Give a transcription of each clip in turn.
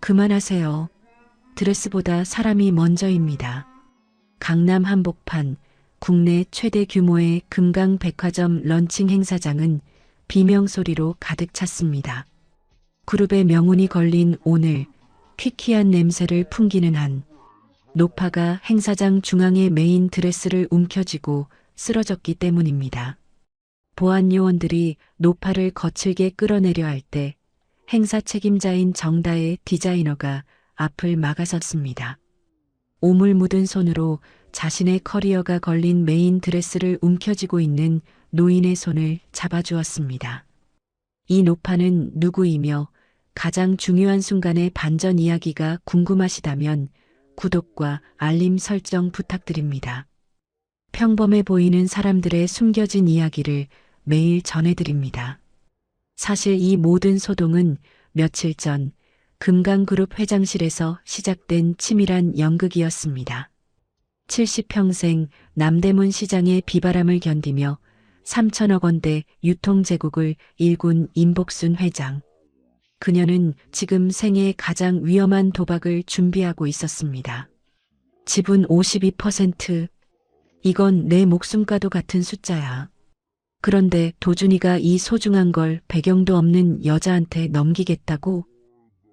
그만하세요. 드레스보다 사람이 먼저입니다. 강남 한복판 국내 최대 규모의 금강 백화점 런칭 행사장은 비명소리로 가득 찼습니다. 그룹의 명운이 걸린 오늘 퀴퀴한 냄새를 풍기는 한 노파가 행사장 중앙의 메인 드레스를 움켜쥐고 쓰러졌기 때문입니다. 보안 요원들이 노파를 거칠게 끌어내려 할 때 행사 책임자인 정다의 디자이너가 앞을 막아섰습니다. 오물 묻은 손으로 자신의 커리어가 걸린 메인 드레스를 움켜쥐고 있는 노인의 손을 잡아주었습니다. 이 노파는 누구이며 가장 중요한 순간의 반전 이야기가 궁금하시다면 구독과 알림 설정 부탁드립니다. 평범해 보이는 사람들의 숨겨진 이야기를 매일 전해드립니다. 사실 이 모든 소동은 며칠 전 금강그룹 회장실에서 시작된 치밀한 연극이었습니다. 70평생 남대문 시장의 비바람을 견디며 3천억 원대 유통제국을 일군 임복순 회장. 그녀는 지금 생애 가장 위험한 도박을 준비하고 있었습니다. 지분 52%. 이건 내 목숨과도 같은 숫자야. 그런데 도준이가 이 소중한 걸 배경도 없는 여자한테 넘기겠다고?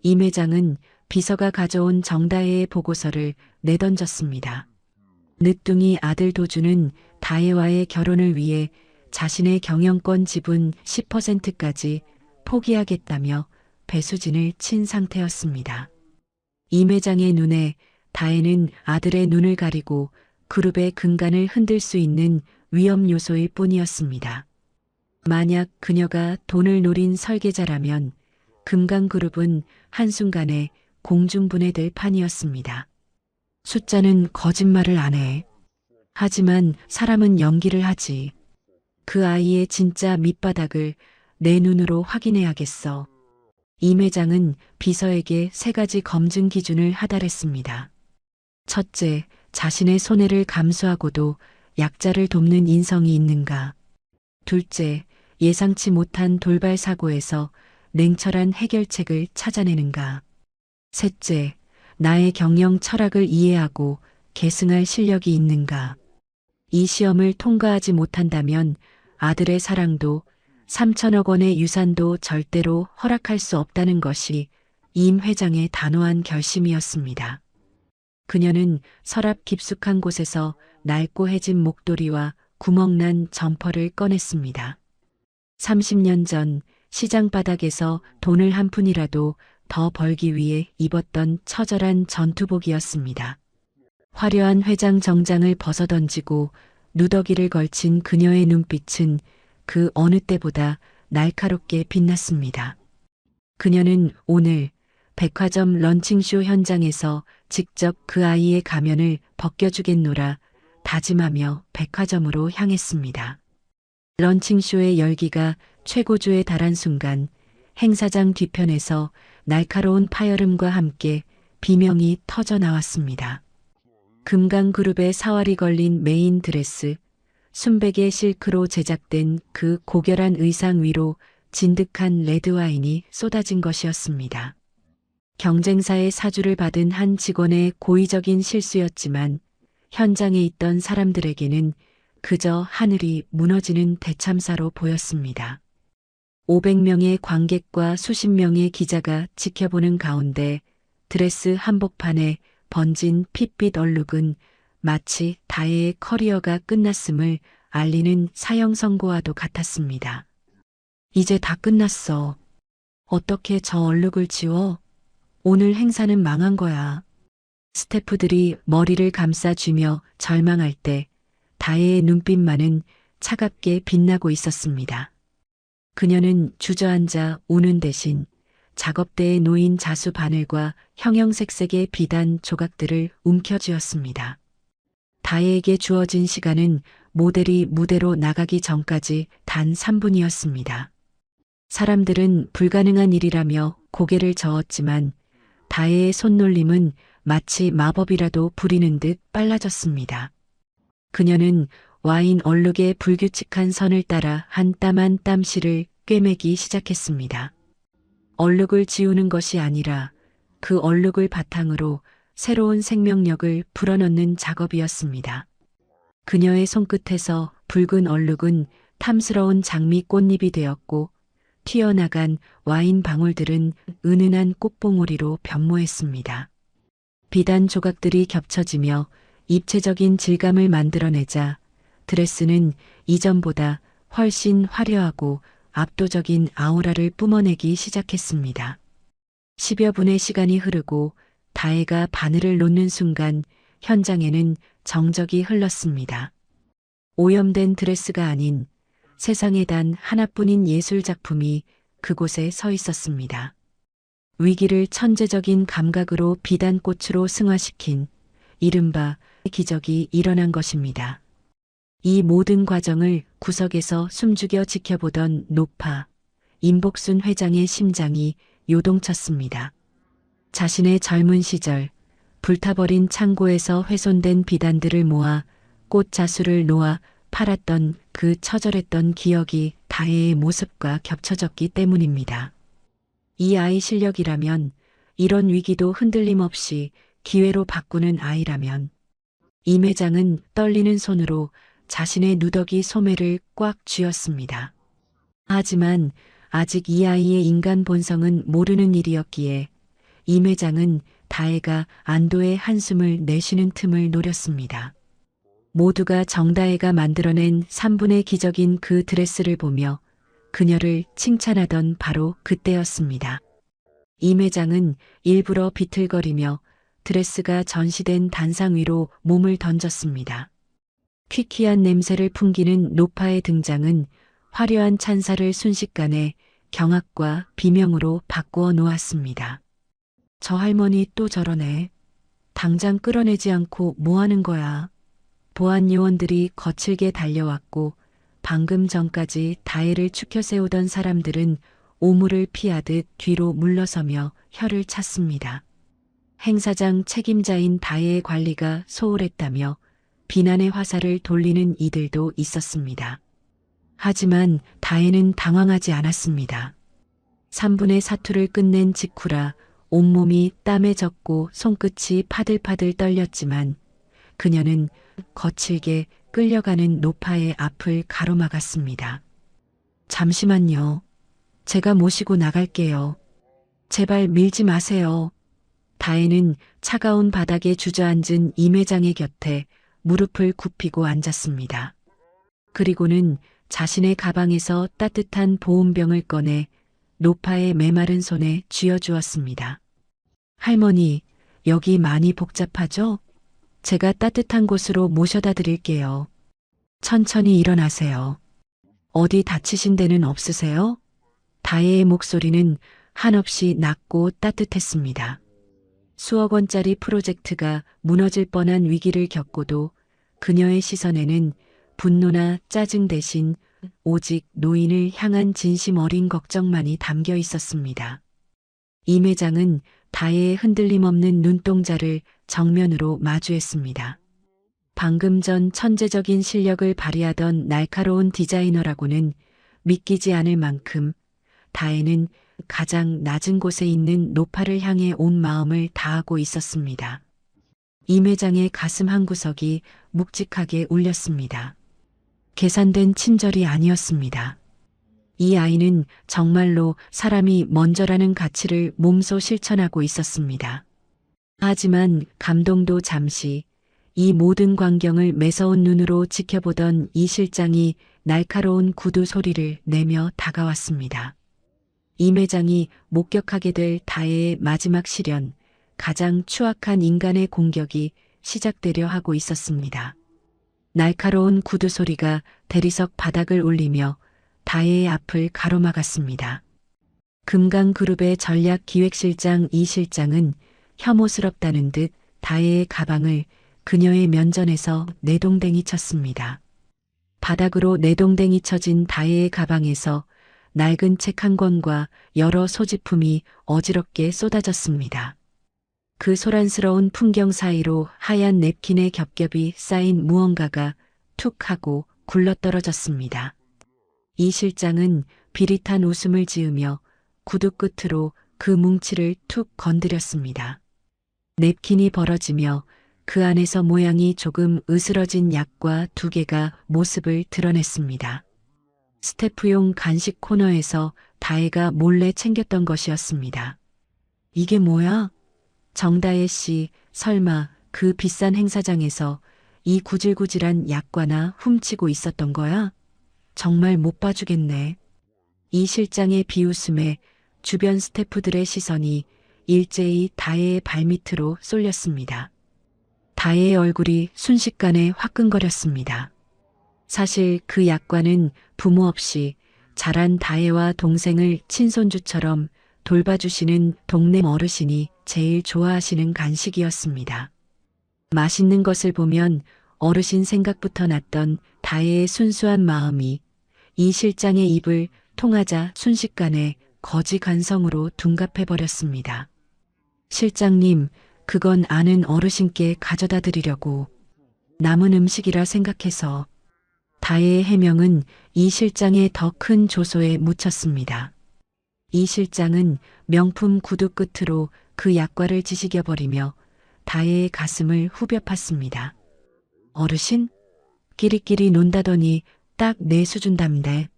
임 회장은 비서가 가져온 정다혜의 보고서를 내던졌습니다. 늦둥이 아들 도준은 다혜와의 결혼을 위해 자신의 경영권 지분 10%까지 포기하겠다며 배수진을 친 상태였습니다. 임 회장의 눈에 다혜는 아들의 눈을 가리고 그룹의 근간을 흔들 수 있는 위험 요소일 뿐이었습니다. 만약 그녀가 돈을 노린 설계자라면 금강그룹은 한순간에 공중분해될 판이었습니다. 숫자는 거짓말을 안 해. 하지만 사람은 연기를 하지. 그 아이의 진짜 밑바닥을 내 눈으로 확인해야겠어. 임 회장은 비서에게 3가지 검증 기준을 하달했습니다. 첫째, 자신의 손해를 감수하고도 약자를 돕는 인성이 있는가. 둘째, 예상치 못한 돌발 사고에서 냉철한 해결책을 찾아내는가. 셋째, 나의 경영 철학을 이해하고 계승할 실력이 있는가. 이 시험을 통과하지 못한다면 아들의 사랑도 3천억 원의 유산도 절대로 허락할 수 없다는 것이 임 회장의 단호한 결심이었습니다. 그녀는 서랍 깊숙한 곳에서 낡고 해진 목도리와 구멍난 점퍼를 꺼냈습니다. 30년 전 시장 바닥에서 돈을 한 푼이라도 더 벌기 위해 입었던 처절한 전투복이었습니다. 화려한 회장 정장을 벗어던지고 누더기를 걸친 그녀의 눈빛은 그 어느 때보다 날카롭게 빛났습니다. 그녀는 오늘 백화점 런칭쇼 현장에서 직접 그 아이의 가면을 벗겨주겠노라 다짐하며 백화점으로 향했습니다. 런칭쇼의 열기가 최고조에 달한 순간 행사장 뒤편에서 날카로운 파열음과 함께 비명이 터져 나왔습니다. 금강그룹의 사활이 걸린 메인 드레스, 순백의 실크로 제작된 그 고결한 의상 위로 진득한 레드와인이 쏟아진 것이었습니다. 경쟁사의 사주를 받은 한 직원의 고의적인 실수였지만 현장에 있던 사람들에게는 그저 하늘이 무너지는 대참사로 보였습니다. 500명의 관객과 수십 명의 기자가 지켜보는 가운데 드레스 한복판에 번진 핏빛 얼룩은 마치 다혜의 커리어가 끝났음을 알리는 사형 선고와도 같았습니다. 이제 다 끝났어. 어떻게 저 얼룩을 지워? 오늘 행사는 망한 거야. 스태프들이 머리를 감싸쥐며 절망할 때 다혜의 눈빛만은 차갑게 빛나고 있었습니다. 그녀는 주저앉아 우는 대신 작업대에 놓인 자수 바늘과 형형색색의 비단 조각들을 움켜쥐었습니다. 다혜에게 주어진 시간은 모델이 무대로 나가기 전까지 단 3분이었습니다. 사람들은 불가능한 일이라며 고개를 저었지만 다혜의 손놀림은 마치 마법이라도 부리는 듯 빨라졌습니다. 그녀는 와인 얼룩의 불규칙한 선을 따라 한 땀 한 땀씩을 꿰매기 시작했습니다. 얼룩을 지우는 것이 아니라 그 얼룩을 바탕으로 새로운 생명력을 불어넣는 작업이었습니다. 그녀의 손끝에서 붉은 얼룩은 탐스러운 장미 꽃잎이 되었고 튀어나간 와인 방울들은 은은한 꽃봉오리로 변모했습니다. 비단 조각들이 겹쳐지며 입체적인 질감을 만들어내자 드레스는 이전보다 훨씬 화려하고 압도적인 아우라를 뿜어내기 시작했습니다. 10여 분의 시간이 흐르고 다혜가 바늘을 놓는 순간 현장에는 정적이 흘렀습니다. 오염된 드레스가 아닌 세상에 단 하나뿐인 예술 작품이 그곳에 서 있었습니다. 위기를 천재적인 감각으로 비단꽃으로 승화시킨 이른바 기적이 일어난 것입니다. 이 모든 과정을 구석에서 숨죽여 지켜보던 노파, 임복순 회장의 심장이 요동쳤습니다. 자신의 젊은 시절 불타버린 창고에서 훼손된 비단들을 모아 꽃 자수를 놓아 팔았던 그 처절했던 기억이 다혜의 모습과 겹쳐졌기 때문입니다. 이 아이 실력이라면, 이런 위기도 흔들림 없이 기회로 바꾸는 아이라면, 임 회장은 떨리는 손으로 자신의 누더기 소매를 꽉 쥐었습니다. 하지만 아직 이 아이의 인간 본성은 모르는 일이었기에 임 회장은 다혜가 안도의 한숨을 내쉬는 틈을 노렸습니다. 모두가 정다혜가 만들어낸 3분의 기적인 그 드레스를 보며 그녀를 칭찬하던 바로 그때였습니다. 임 회장은 일부러 비틀거리며 드레스가 전시된 단상 위로 몸을 던졌습니다. 퀴퀴한 냄새를 풍기는 노파의 등장은 화려한 찬사를 순식간에 경악과 비명으로 바꾸어 놓았습니다. 저 할머니 또 저러네. 당장 끌어내지 않고 뭐 하는 거야. 보안 요원들이 거칠게 달려왔고 방금 전까지 다혜를 추켜 세우던 사람들은 오물을 피하듯 뒤로 물러서며 혀를 찼습니다. 행사장 책임자인 다혜의 관리가 소홀했다며 비난의 화살을 돌리는 이들도 있었습니다. 하지만 다혜는 당황하지 않았습니다. 3분의 사투를 끝낸 직후라 온몸이 땀에 젖고 손끝이 파들파들 떨렸지만 그녀는 거칠게 끌려가는 노파의 앞을 가로막았습니다. 잠시만요. 제가 모시고 나갈게요. 제발 밀지 마세요. 다혜는 차가운 바닥에 주저앉은 임 회장의 곁에 무릎을 굽히고 앉았습니다. 그리고는 자신의 가방에서 따뜻한 보온병을 꺼내 노파의 메마른 손에 쥐어주었습니다. 할머니, 여기 많이 복잡하죠? 제가 따뜻한 곳으로 모셔다 드릴게요. 천천히 일어나세요. 어디 다치신 데는 없으세요? 다혜의 목소리는 한없이 낮고 따뜻했습니다. 수억 원짜리 프로젝트가 무너질 뻔한 위기를 겪고도 그녀의 시선에는 분노나 짜증 대신 오직 노인을 향한 진심 어린 걱정만이 담겨 있었습니다. 임 회장은 다혜의 흔들림 없는 눈동자를 정면으로 마주했습니다. 방금 전 천재적인 실력을 발휘하던 날카로운 디자이너라고는 믿기지 않을 만큼 다혜는 가장 낮은 곳에 있는 노파를 향해 온 마음을 다하고 있었습니다. 임 회장의 가슴 한구석이 묵직하게 울렸습니다. 계산된 친절이 아니었습니다. 이 아이는 정말로 사람이 먼저라는 가치를 몸소 실천하고 있었습니다. 하지만 감동도 잠시, 이 모든 광경을 매서운 눈으로 지켜보던 이 실장이 날카로운 구두 소리를 내며 다가왔습니다. 임 회장이 목격하게 될 다혜의 마지막 시련, 가장 추악한 인간의 공격이 시작되려 하고 있었습니다. 날카로운 구두 소리가 대리석 바닥을 울리며 다혜의 앞을 가로막았습니다. 금강그룹의 전략기획실장 이 실장은 혐오스럽다는 듯 다혜의 가방을 그녀의 면전에서 내동댕이 쳤습니다. 바닥으로 내동댕이 쳐진 다혜의 가방에서 낡은 책 한 권과 여러 소지품이 어지럽게 쏟아졌습니다. 그 소란스러운 풍경 사이로 하얀 냅킨의 겹겹이 쌓인 무언가가 툭 하고 굴러떨어졌습니다. 이 실장은 비릿한 웃음을 지으며 구두 끝으로 그 뭉치를 툭 건드렸습니다. 냅킨이 벌어지며 그 안에서 모양이 조금 으스러진 약과 2개가 모습을 드러냈습니다. 스태프용 간식 코너에서 다혜가 몰래 챙겼던 것이었습니다. 이게 뭐야? 정다혜 씨, 설마 그 비싼 행사장에서 이 구질구질한 약과나 훔치고 있었던 거야? 정말 못 봐주겠네. 이 실장의 비웃음에 주변 스태프들의 시선이 일제히 다혜의 발밑으로 쏠렸습니다. 다혜의 얼굴이 순식간에 화끈거렸습니다. 사실 그 약과는 부모 없이 자란 다혜와 동생을 친손주처럼 돌봐주시는 동네 어르신이 제일 좋아하시는 간식이었습니다. 맛있는 것을 보면 어르신 생각부터 났던 다혜의 순수한 마음이 이 실장의 입을 통하자 순식간에 거지 간성으로 둔갑해버렸습니다. 실장님, 그건 아는 어르신께 가져다 드리려고 남은 음식이라 생각해서. 다혜의 해명은 이 실장의 더 큰 조소에 묻혔습니다. 이 실장은 명품 구두 끝으로 그 약과를 지시겨버리며 다혜의 가슴을 후벼 팠습니다. 어르신? 끼리끼리 논다더니 딱 내 수준담대.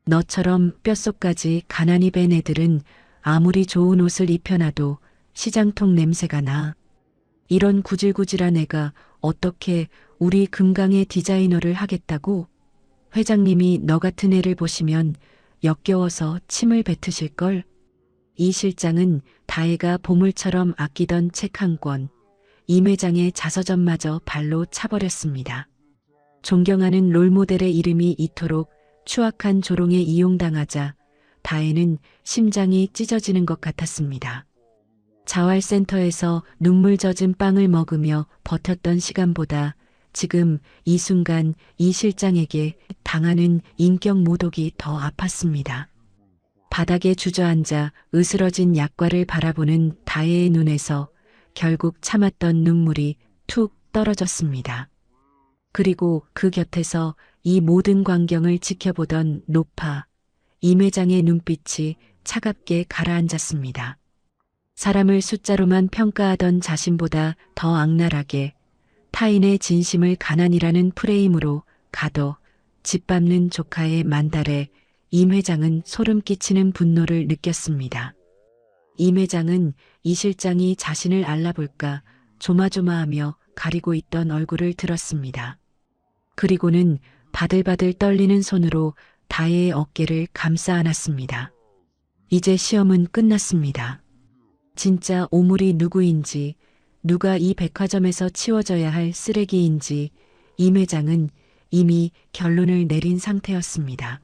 너처럼 뼛속까지 가난이 밴 애들은 아무리 좋은 옷을 입혀놔도 시장통 냄새가 나. 이런 구질구질한 애가 어떻게 우리 금강의 디자이너를 하겠다고? 회장님이 너 같은 애를 보시면 역겨워서 침을 뱉으실걸. 이 실장은 다혜가 보물처럼 아끼던 책 한 권, 임회장의 자서전마저 발로 차버렸습니다. 존경하는 롤모델의 이름이 이토록 추악한 조롱에 이용당하자 다혜는 심장이 찢어지는 것 같았습니다. 자활센터에서 눈물 젖은 빵을 먹으며 버텼던 시간보다 지금 이 순간 이 실장에게 당하는 인격 모독이 더 아팠습니다. 바닥에 주저앉아 으스러진 약과를 바라보는 다혜의 눈에서 결국 참았던 눈물이 툭 떨어졌습니다. 그리고 그 곁에서 이 모든 광경을 지켜보던 노파, 임 회장의 눈빛이 차갑게 가라앉았습니다. 사람을 숫자로만 평가하던 자신보다 더 악랄하게 타인의 진심을 가난이라는 프레임으로 가둬 짓밟는 조카의 만달에 임 회장은 소름 끼치는 분노를 느꼈습니다. 임 회장은 이 실장이 자신을 알아볼까 조마조마하며 가리고 있던 얼굴을 들었습니다. 그리고는 바들바들 떨리는 손으로 다혜의 어깨를 감싸 안았습니다. 이제 시험은 끝났습니다. 진짜 오물이 누구인지, 누가 이 백화점에서 치워져야 할 쓰레기인지 임 회장은 이미 결론을 내린 상태였습니다.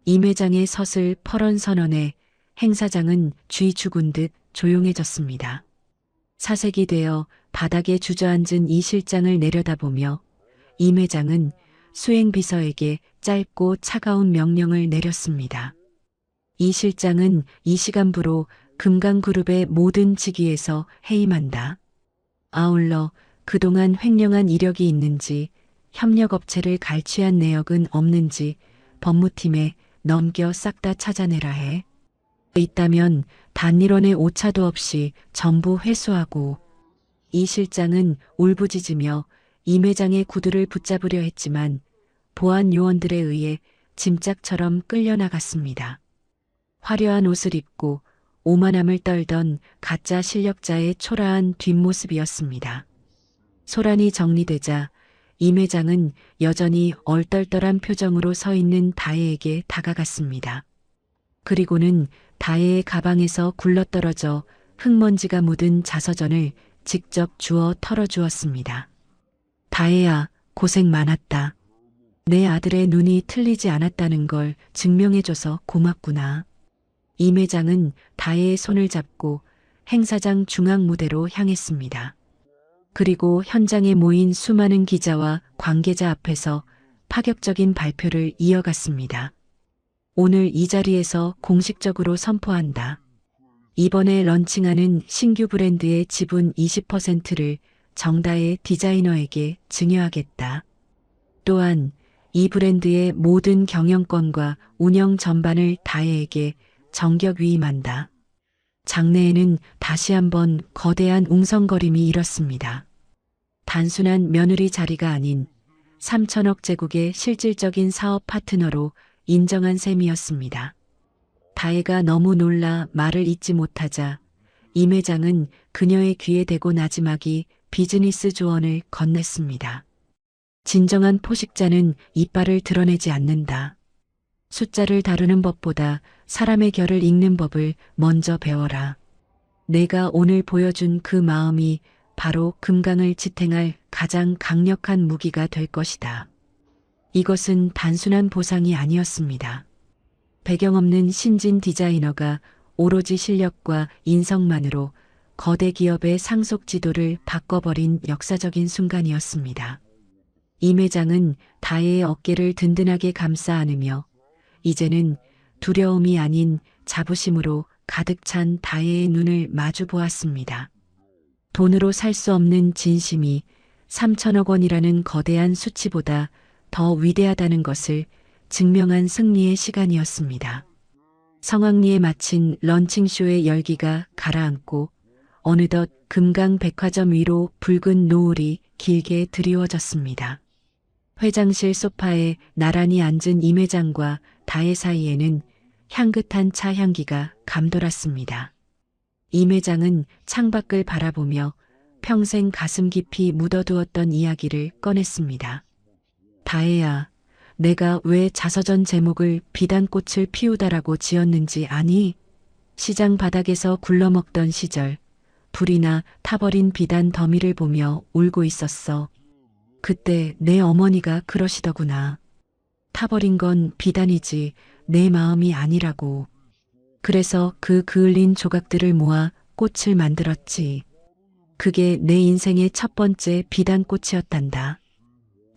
임 회장의 서슬 퍼런 선언에 행사장은 쥐 죽은 듯 조용해졌습니다. 사색이 되어 바닥에 주저앉은 이 실장을 내려다보며 임 회장은 수행비서에게 짧고 차가운 명령을 내렸습니다. 이 실장은 이 시간부로 금강그룹의 모든 직위에서 해임한다. 아울러 그동안 횡령한 이력이 있는지 협력업체를 갈취한 내역은 없는지 법무팀에 넘겨 싹 다 찾아내라 해. 있다면 단일원의 오차도 없이 전부 회수하고. 이 실장은 울부짖으며 임 회장의 구두를 붙잡으려 했지만 보안 요원들에 의해 짐짝처럼 끌려나갔습니다. 화려한 옷을 입고 오만함을 떨던 가짜 실력자의 초라한 뒷모습이었습니다. 소란이 정리되자 임 회장은 여전히 얼떨떨한 표정으로 서 있는 다혜에게 다가갔습니다. 그리고는 다혜의 가방에서 굴러떨어져 흙먼지가 묻은 자서전을 직접 주워 털어주었습니다. 다혜야, 고생 많았다. 내 아들의 눈이 틀리지 않았다는 걸 증명해줘서 고맙구나. 임 회장은 다혜의 손을 잡고 행사장 중앙 무대로 향했습니다. 그리고 현장에 모인 수많은 기자와 관계자 앞에서 파격적인 발표를 이어갔습니다. 오늘 이 자리에서 공식적으로 선포한다. 이번에 런칭하는 신규 브랜드의 지분 20%를 정다혜 디자이너에게 증여하겠다. 또한 이 브랜드의 모든 경영권과 운영 전반을 다혜에게 정격 위임한다. 장내에는 다시 한번 거대한 웅성거림이 일었습니다. 단순한 며느리 자리가 아닌 3천억 제국의 실질적인 사업 파트너로 인정한 셈이었습니다. 다혜가 너무 놀라 말을 잇지 못하자 임 회장은 그녀의 귀에 대고 나지막이 비즈니스 조언을 건넸습니다. 진정한 포식자는 이빨을 드러내지 않는다. 숫자를 다루는 법보다 사람의 결을 읽는 법을 먼저 배워라. 내가 오늘 보여준 그 마음이 바로 금강을 지탱할 가장 강력한 무기가 될 것이다. 이것은 단순한 보상이 아니었습니다. 배경 없는 신진 디자이너가 오로지 실력과 인성만으로 거대 기업의 상속 지도를 바꿔버린 역사적인 순간이었습니다. 임 회장은 다혜의 어깨를 든든하게 감싸 안으며 이제는 두려움이 아닌 자부심으로 가득 찬 다혜의 눈을 마주 보았습니다. 돈으로 살 수 없는 진심이 3천억 원이라는 거대한 수치보다 더 위대하다는 것을 증명한 승리의 시간이었습니다. 성황리에 마친 런칭쇼의 열기가 가라앉고 어느덧 금강 백화점 위로 붉은 노을이 길게 드리워졌습니다. 회장실 소파에 나란히 앉은 임 회장과 다혜 사이에는 향긋한 차 향기가 감돌았습니다. 임 회장은 창밖을 바라보며 평생 가슴 깊이 묻어두었던 이야기를 꺼냈습니다. 다혜야, 내가 왜 자서전 제목을 비단꽃을 피우다라고 지었는지 아니? 시장 바닥에서 굴러먹던 시절 불이나 타버린 비단 더미를 보며 울고 있었어. 그때 내 어머니가 그러시더구나. 타버린 건 비단이지 내 마음이 아니라고. 그래서 그 그을린 조각들을 모아 꽃을 만들었지. 그게 내 인생의 첫 번째 비단꽃이었단다.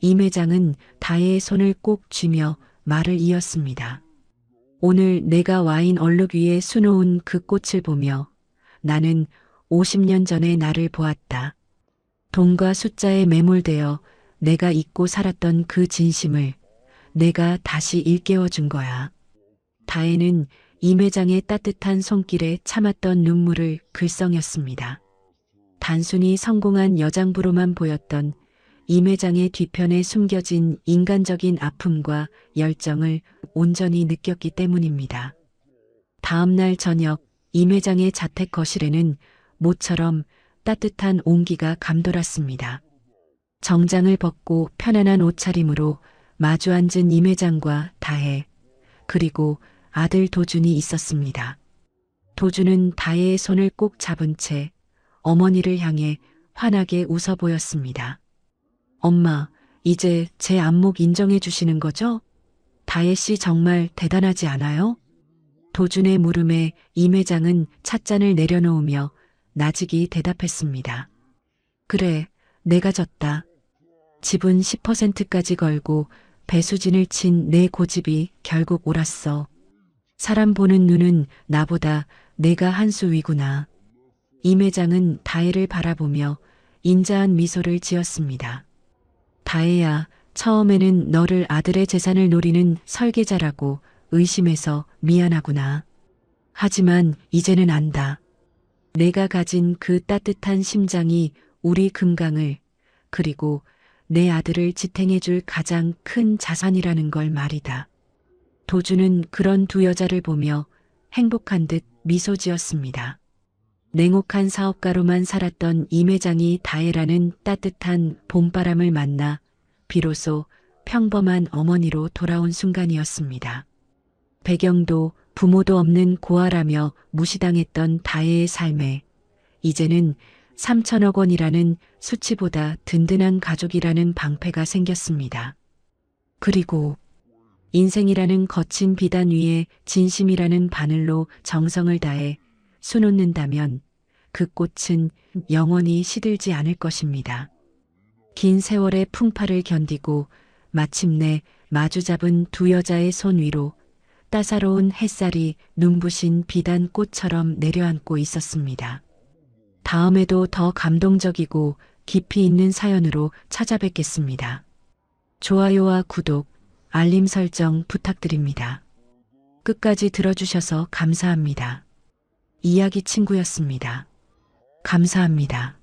임 회장은 다혜의 손을 꼭 쥐며 말을 이었습니다. 오늘 내가 와인 얼룩 위에 수놓은 그 꽃을 보며 나는 50년 전의 나를 보았다. 돈과 숫자에 매몰되어 내가 잊고 살았던 그 진심을 내가 다시 일깨워 준 거야. 다혜는 임 회장의 따뜻한 손길에 참았던 눈물을 글썽였습니다. 단순히 성공한 여장부로만 보였던 임 회장의 뒤편에 숨겨진 인간적인 아픔과 열정을 온전히 느꼈기 때문입니다. 다음 날 저녁 임 회장의 자택 거실에는 모처럼 따뜻한 온기가 감돌았습니다. 정장을 벗고 편안한 옷차림으로 마주 앉은 임 회장과 다혜, 그리고 아들 도준이 있었습니다. 도준은 다혜의 손을 꼭 잡은 채 어머니를 향해 환하게 웃어 보였습니다. 엄마, 이제 제 안목 인정해 주시는 거죠? 다혜 씨 정말 대단하지 않아요? 도준의 물음에 임 회장은 찻잔을 내려놓으며 나직이 대답했습니다. 그래, 내가 졌다. 집은 10%까지 걸고 배수진을 친 내 고집이 결국 옳았어. 사람 보는 눈은 나보다 내가 한 수 위구나. 임 회장은 다혜를 바라보며 인자한 미소를 지었습니다. 다혜야, 처음에는 너를 아들의 재산을 노리는 설계자라고 의심해서 미안하구나. 하지만 이제는 안다. 내가 가진 그 따뜻한 심장이 우리 금강을 그리고 내 아들을 지탱해줄 가장 큰 자산이라는 걸 말이다. 도준은 그런 두 여자를 보며 행복한 듯 미소 지었습니다. 냉혹한 사업가로만 살았던 임 회장이 다혜라는 따뜻한 봄바람을 만나 비로소 평범한 어머니로 돌아온 순간이었습니다. 배경도 부모도 없는 고아라며 무시당했던 다혜의 삶에 이제는 3천억 원이라는 수치보다 든든한 가족이라는 방패가 생겼습니다. 그리고 인생이라는 거친 비단 위에 진심이라는 바늘로 정성을 다해 수놓는다면 그 꽃은 영원히 시들지 않을 것입니다. 긴 세월의 풍파를 견디고 마침내 마주잡은 두 여자의 손 위로 따사로운 햇살이 눈부신 비단 꽃처럼 내려앉고 있었습니다. 다음에도 더 감동적이고 깊이 있는 사연으로 찾아뵙겠습니다. 좋아요와 구독, 알림 설정 부탁드립니다. 끝까지 들어주셔서 감사합니다. 이야기 친구였습니다. 감사합니다.